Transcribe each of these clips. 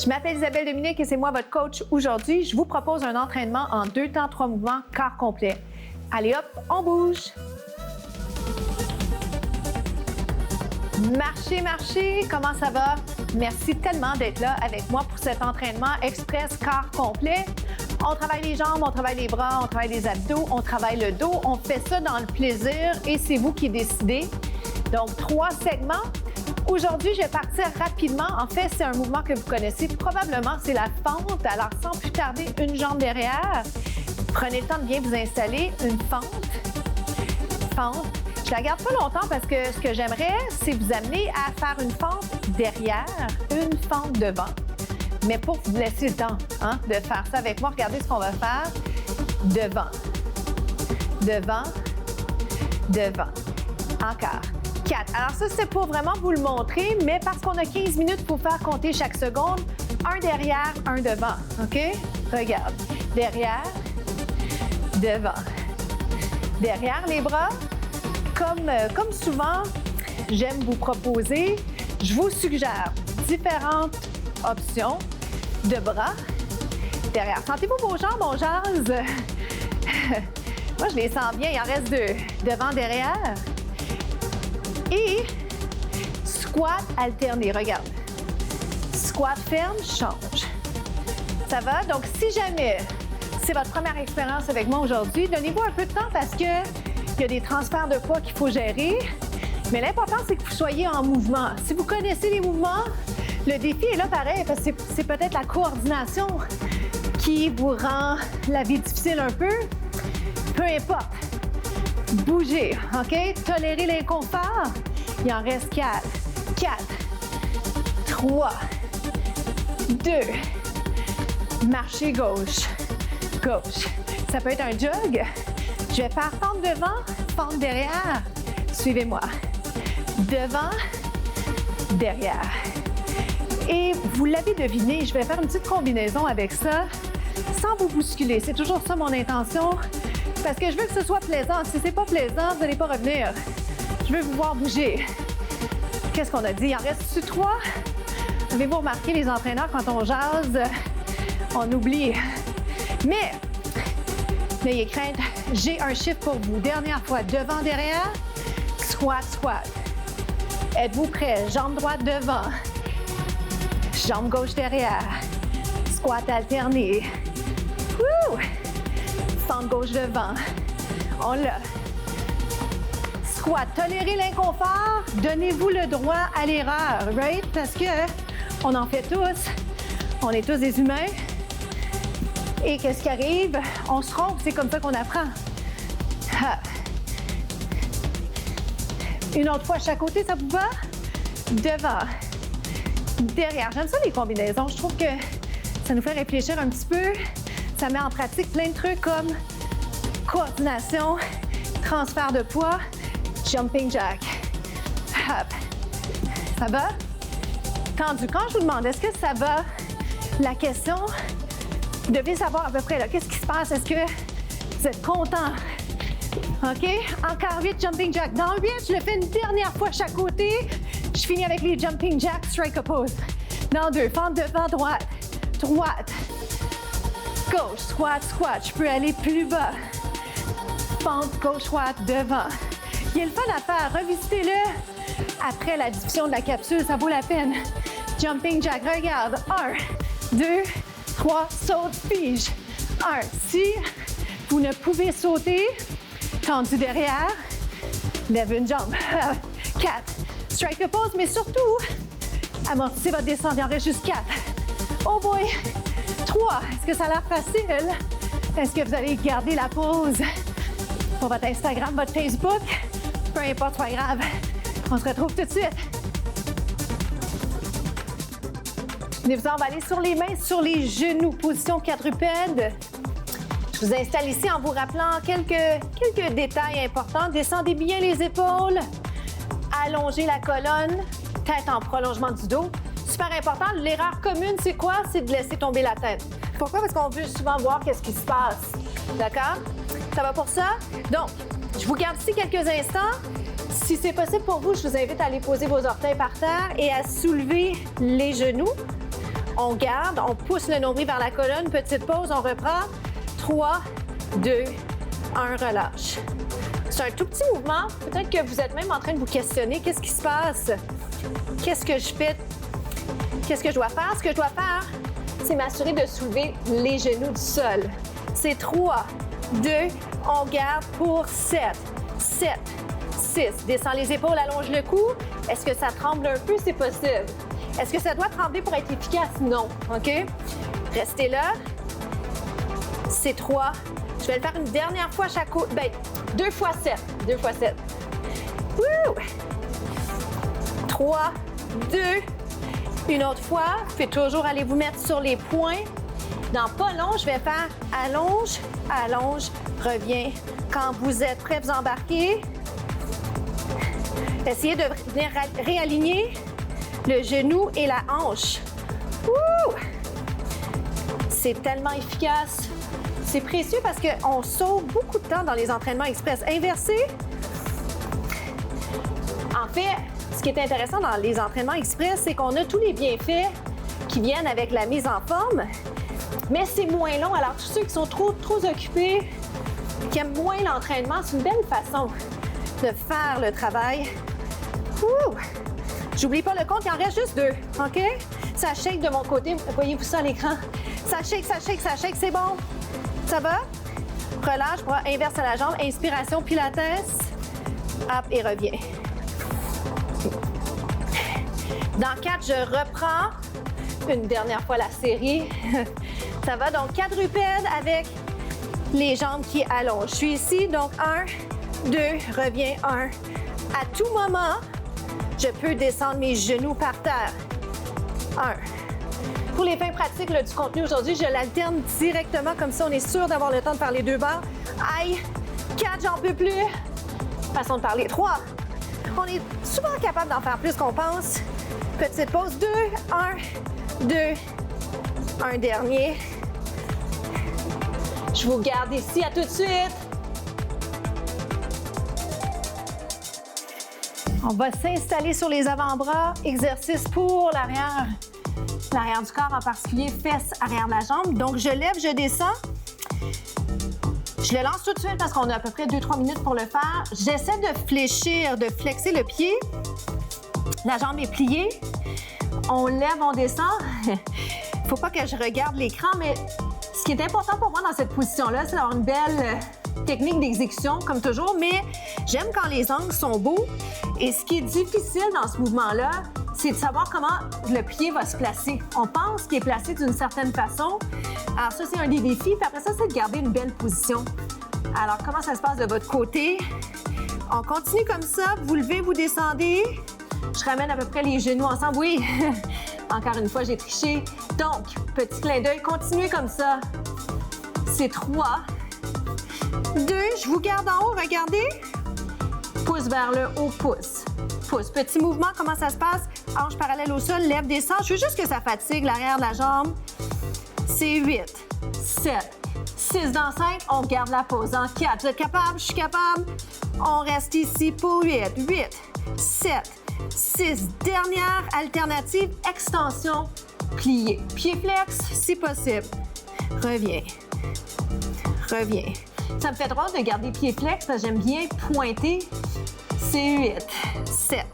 Je m'appelle Isabelle Dominique et c'est moi votre coach aujourd'hui. Je vous propose un entraînement en 2 temps, 3 mouvements, corps complet. Allez hop, on bouge! Marchez, marchez, comment ça va? Merci tellement d'être là avec moi pour cet entraînement express corps complet. On travaille les jambes, on travaille les bras, on travaille les abdos, on travaille le dos. On fait ça dans le plaisir et c'est vous qui décidez. Donc, 3 segments. Aujourd'hui, je vais partir rapidement. En fait, c'est un mouvement que vous connaissez probablement, c'est la fente. Alors, sans plus tarder, une jambe derrière. Prenez le temps de bien vous installer. Une fente. Fente. Je la garde pas longtemps parce que ce que j'aimerais, c'est vous amener à faire une fente derrière, une fente devant. Mais pour vous laisser le temps de faire ça avec moi, regardez ce qu'on va faire. Devant. Devant. Devant. Encore. 4. Alors ça, c'est pour vraiment vous le montrer, mais parce qu'on a 15 minutes pour faire compter chaque seconde, un derrière, un devant. OK? Regarde. Derrière, devant. Derrière les bras. Comme souvent, j'aime vous proposer, je vous suggère différentes options de bras derrière. Sentez-vous vos jambes? On jase. Moi, je les sens bien. Il en reste 2. Devant, derrière. Et squat alterné. Regarde. Squat ferme, change. Ça va? Donc, si jamais c'est votre première expérience avec moi aujourd'hui, donnez-vous un peu de temps parce que il y a des transferts de poids qu'il faut gérer. Mais l'important, c'est que vous soyez en mouvement. Si vous connaissez les mouvements, le défi est là pareil parce que c'est peut-être la coordination qui vous rend la vie difficile un peu. Peu importe. Bougez, OK? Tolérez l'inconfort. Il en reste 4. 4. 3. 2. Marchez gauche. Gauche. Ça peut être un jog. Je vais faire fente devant, fente derrière. Suivez-moi. Devant, derrière. Et vous l'avez deviné, je vais faire une petite combinaison avec ça sans vous bousculer. C'est toujours ça mon intention. Parce que je veux que ce soit plaisant. Si c'est pas plaisant, vous n'allez pas revenir. Je veux vous voir bouger. Qu'est-ce qu'on a dit? Il en reste 3. Avez-vous remarqué, les entraîneurs, quand on jase, on oublie. Mais, n'ayez crainte, j'ai un chiffre pour vous. Dernière fois, devant, derrière, squat, squat. Êtes-vous prêts? Jambe droite devant. Jambe gauche derrière. Squat alterné. Wouh! Fente gauche devant. On l'a. Squat. Tolérez l'inconfort. Donnez-vous le droit à l'erreur, right? Parce que on en fait tous. On est tous des humains. Et qu'est-ce qui arrive? On se trompe. C'est comme ça qu'on apprend. Ha. Une autre fois, chaque côté, ça vous va? Devant. Derrière. J'aime ça, les combinaisons. Je trouve que ça nous fait réfléchir un petit peu. Ça met en pratique plein de trucs comme coordination, transfert de poids, jumping jack. Hop. Ça va? Tendu. Quand je vous demande est-ce que ça va, la question, vous devez savoir à peu près là, qu'est-ce qui se passe? Est-ce que vous êtes content? OK? Encore 8 jumping jack. Dans le 8, je le fais une dernière fois chaque côté. Je finis avec les jumping jack, strike pose. Dans 2, fente devant, droite. Droite. Gauche, squat, squat. Je peux aller plus bas. Fente, gauche, droite, devant. Il y a le fun à faire. Revisitez-le après la diffusion de la capsule. Ça vaut la peine. Jumping jack. Regarde. 1, 2, 3. Saute, fige. 1. Si vous ne pouvez sauter, tendu derrière, lève une jambe. 4. Strike pose, mais surtout, amortissez votre descente. Il en reste juste 4. Oh boy! 3. Est-ce que ça a l'air facile? Est-ce que vous allez garder la pause pour votre Instagram, votre Facebook? Peu importe, c'est pas grave. On se retrouve tout de suite. Venez-vous-en, on va aller sur les mains, sur les genoux. Position quadrupède. Je vous installe ici en vous rappelant quelques détails importants. Descendez bien les épaules. Allongez la colonne. Tête en prolongement du dos. Super important, l'erreur commune, c'est quoi? C'est de laisser tomber la tête. Pourquoi? Parce qu'on veut souvent voir qu'est-ce qui se passe. D'accord? Ça va pour ça? Donc, je vous garde ici quelques instants. Si c'est possible pour vous, je vous invite à aller poser vos orteils par terre et à soulever les genoux. On garde, on pousse le nombril vers la colonne. Petite pause, on reprend. 3, 2, 1, relâche. C'est un tout petit mouvement. Peut-être que vous êtes même en train de vous questionner. Qu'est-ce qui se passe? Qu'est-ce que je fais? Qu'est-ce que je dois faire? Ce que je dois faire, c'est m'assurer de soulever les genoux du sol. C'est 3, 2, on garde pour 7, 7, 6. Descends les épaules, allonge le cou. Est-ce que ça tremble un peu? C'est possible. Est-ce que ça doit trembler pour être efficace? Non. OK? Restez là. C'est 3. Je vais le faire une dernière fois chaque côté. Bien, 2 fois 7. 2 fois 7. Wouh! 3, 2. Une autre fois. Vous pouvez toujours aller vous mettre sur les poings. Dans pas long, je vais faire allonge, allonge, reviens. Quand vous êtes prêts, vous embarquez. Essayez de venir réaligner le genou et la hanche. Wouh! C'est tellement efficace. C'est précieux parce qu'on sauve beaucoup de temps dans les entraînements express. Inversés. En fait, ce qui est intéressant dans les entraînements express, c'est qu'on a tous les bienfaits qui viennent avec la mise en forme, mais c'est moins long. Alors, tous ceux qui sont trop occupés, qui aiment moins l'entraînement, c'est une belle façon de faire le travail. Ouh! J'oublie pas le compte, il en reste juste 2, OK? Ça shake de mon côté, voyez-vous ça à l'écran? Ça shake, ça shake, ça shake, c'est bon? Ça va? Relâche, bras inverse à la jambe, inspiration, pilates, hop, et reviens. Dans 4, je reprends une dernière fois la série. Ça va, donc quadrupède avec les jambes qui allongent. Je suis ici, donc 1, 2, reviens, 1. À tout moment, je peux descendre mes genoux par terre. 1. Pour les fins pratiques là, du contenu aujourd'hui, je l'alterne directement, comme ça on est sûr d'avoir le temps de faire les 2 barres. Aïe! 4, j'en peux plus. Façon de parler. 3. On est souvent capable d'en faire plus qu'on pense. Petite pause. 2, 1, 2, un dernier. Je vous garde ici. À tout de suite. On va s'installer sur les avant-bras. Exercice pour l'arrière du corps, en particulier fesses, arrière de la jambe. Donc, je lève, je descends. Je le lance tout de suite parce qu'on a à peu près 2-3 minutes pour le faire. J'essaie de fléchir, de flexer le pied. La jambe est pliée. On lève, on descend. Il ne faut pas que je regarde l'écran, mais ce qui est important pour moi dans cette position-là, c'est d'avoir une belle technique d'exécution, comme toujours, mais j'aime quand les angles sont beaux. Et ce qui est difficile dans ce mouvement-là, c'est de savoir comment le pied va se placer. On pense qu'il est placé d'une certaine façon. Alors ça, c'est un des défis. Puis après ça, c'est de garder une belle position. Alors, comment ça se passe de votre côté? On continue comme ça. Vous levez, vous descendez. Je ramène à peu près les genoux ensemble. Oui, encore une fois, j'ai triché. Donc, petit clin d'œil. Continuez comme ça. C'est 3, 2. Je vous garde en haut. Regardez. Pouce vers le haut, pouce. Pouce. Petit mouvement, comment ça se passe? Hanche parallèle au sol, lève, descend. Je veux juste que ça fatigue l'arrière de la jambe. C'est 8, 7, 6 dans 5. On garde la pause en 4. Vous êtes capable? Je suis capable. On reste ici pour 8, 8, 7, 6. Dernière alternative, extension, plié. Pied flex, si possible. Reviens. Reviens. Ça me fait drôle de garder pied flex parce que j'aime bien pointer. C'est 8, 7,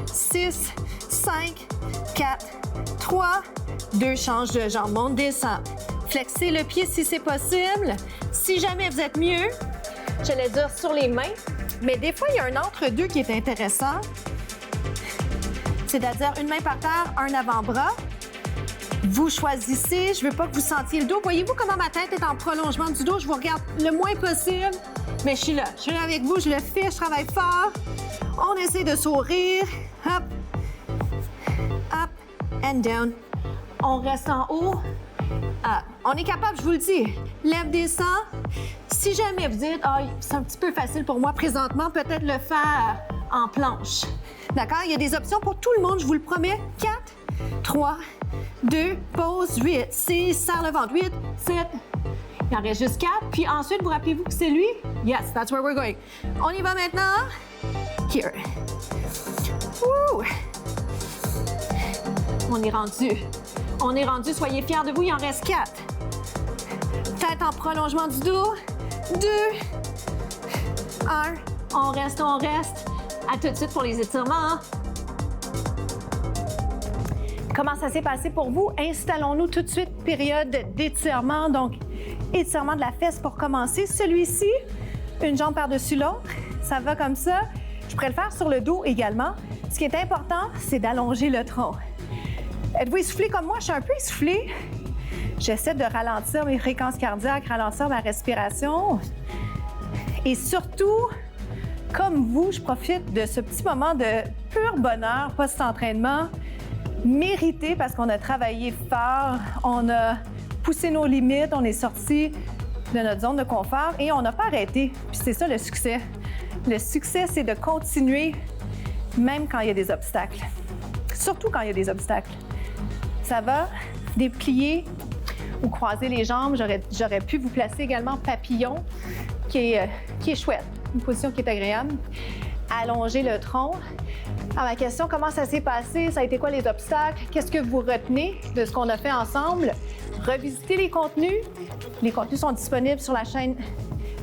6, 5, 4, 3, 2, change de jambe, monte, descend. Flexez le pied si c'est possible. Si jamais vous êtes mieux, j'allais dire sur les mains, mais des fois, il y a un entre-deux qui est intéressant. C'est-à-dire une main par terre, un avant-bras. Vous choisissez, je ne veux pas que vous sentiez le dos. Voyez-vous comment ma tête est en prolongement du dos? Je vous regarde le moins possible, mais je suis là. Je suis là avec vous, je le fais, je travaille fort. On essaie de sourire. Hop, up and down. On reste en haut. Up. On est capable, je vous le dis. Lève, descend. Si jamais vous dites, ah, c'est un petit peu facile pour moi présentement, peut-être le faire en planche. D'accord? Il y a des options pour tout le monde, je vous le promets. 4, 3, 2, pause, 8, 6, serre le ventre, 8, 7. Il en reste juste 4. Puis ensuite, vous rappelez-vous que c'est lui? Yes, that's where we're going. On y va maintenant. Here. Woo! On est rendu On est rendu, soyez fiers de vous, il en reste 4. Tête en prolongement du dos. 2, 1. On reste, on reste. À tout de suite pour les étirements. Comment ça s'est passé pour vous? Installons-nous tout de suite, période d'étirement. Donc, étirement de la fesse pour commencer. Celui-ci, une jambe par-dessus l'autre. Ça va comme ça. Je pourrais le faire sur le dos également. Ce qui est important, c'est d'allonger le tronc. Êtes-vous essoufflé comme moi? Je suis un peu essoufflée. J'essaie de ralentir mes fréquences cardiaques, ralentir ma respiration. Et surtout, comme vous, je profite de ce petit moment de pur bonheur post-entraînement, mérité parce qu'on a travaillé fort, on a poussé nos limites, on est sorti de notre zone de confort et on n'a pas arrêté. Puis c'est ça le succès. Le succès, c'est de continuer même quand il y a des obstacles. Surtout quand il y a des obstacles. Ça va? Déplier ou croiser les jambes. J'aurais pu vous placer également papillon, qui est chouette, une position qui est agréable. Allonger le tronc. Alors, ma question, comment ça s'est passé? Ça a été quoi les obstacles? Qu'est-ce que vous retenez de ce qu'on a fait ensemble? Revisitez les contenus. Les contenus sont disponibles sur la chaîne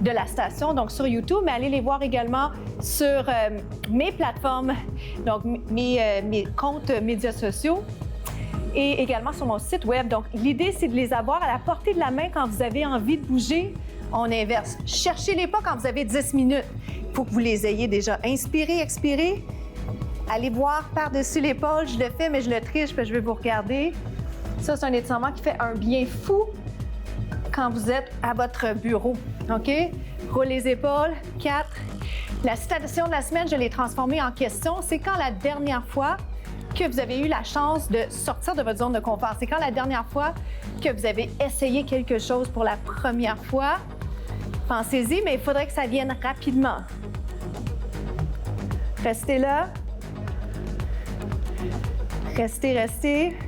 de la station, donc sur YouTube, mais allez les voir également sur mes plateformes, donc mes comptes médias sociaux et également sur mon site web. Donc, l'idée, c'est de les avoir à la portée de la main quand vous avez envie de bouger. On inverse. Cherchez-les pas quand vous avez 10 minutes. Il faut que vous les ayez déjà. Inspirez, expirez. Allez voir par-dessus l'épaule. Je le fais, mais je le triche parce que je vais vous regarder. Ça, c'est un étirement qui fait un bien fou quand vous êtes à votre bureau. OK? Roule les épaules. 4. La citation de la semaine, je l'ai transformée en question. C'est quand la dernière fois que vous avez eu la chance de sortir de votre zone de confort? C'est quand la dernière fois que vous avez essayé quelque chose pour la première fois? Pensez-y, mais il faudrait que ça vienne rapidement. Restez là. Restez, restez.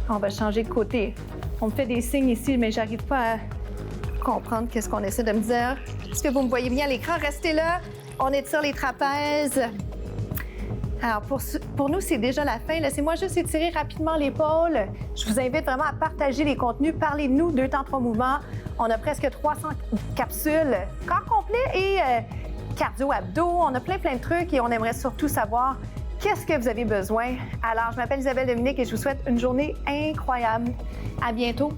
On va changer de côté. On me fait des signes ici, mais j'arrive pas à comprendre qu'est-ce qu'on essaie de me dire. Est-ce que vous me voyez bien à l'écran? Restez là. On étire les trapèzes. Alors, pour nous, c'est déjà la fin. Laissez-moi juste étirer rapidement l'épaule. Je vous invite vraiment à partager les contenus. Parlez-nous 2 temps 3 mouvements. On a presque 300 capsules corps complet et cardio-abdos. On a plein de trucs et on aimerait surtout savoir qu'est-ce que vous avez besoin. Alors, je m'appelle Isabelle Dominique et je vous souhaite une journée incroyable. À bientôt.